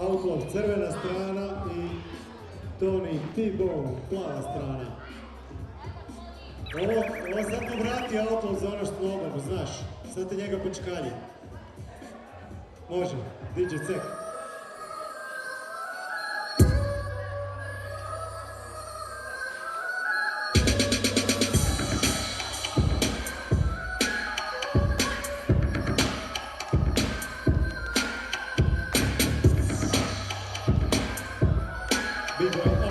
Outlaw crvena strana i Tony T-Bone plava strana. Ovo sad mu vrati Outlaw za ono što mogu, znaš, sad te njega pečkalji. Može, DJ Cek. DJ Outlaw.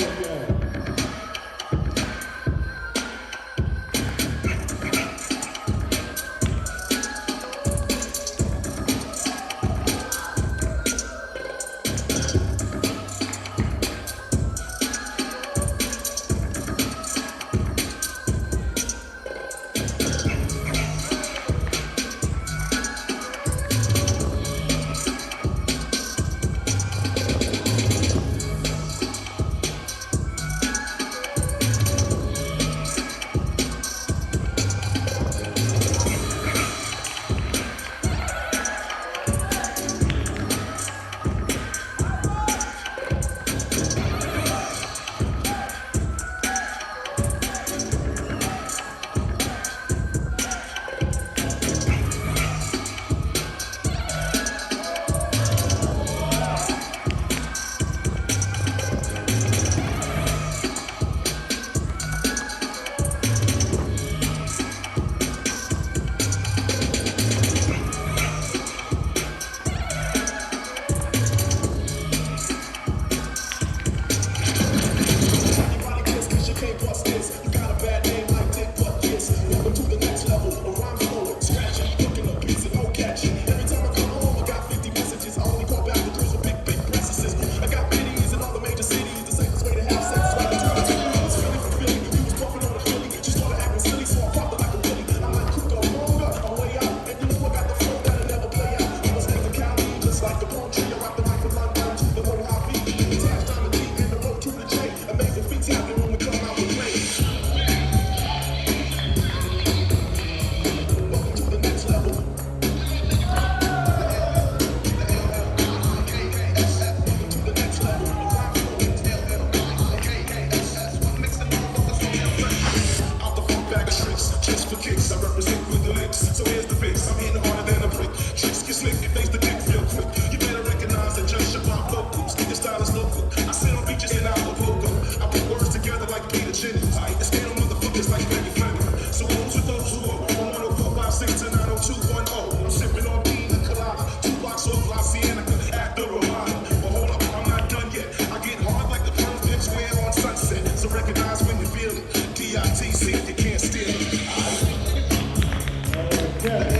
So here's the fix, I'm hitting harder than a brick. Tricks get slick, it makes the kick real quick. You better recognize that just Shabbat vocals. Your style is local. I sit on beaches in Acapulco. I put words together like Peter Jennings. I stand on motherfuckers like Maggie Fleming. So who's with those who are on 10456 and 90210? I'm sipping on Pina Colada, 2 blocks off La Cienega, after Ramada. But hold up, I'm not done yet. I get hard like the Pearl Dip Square on Sunset. So recognize when you feel it. DITC, you can't steal it.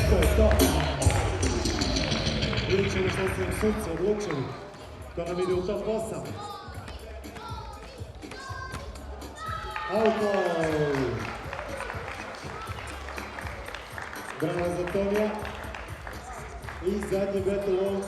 To je to. Vidjet ćemo što se sudci odlučili. To nam ide u top 8. Outlaw! Bravo za Tonija. I zadnji battle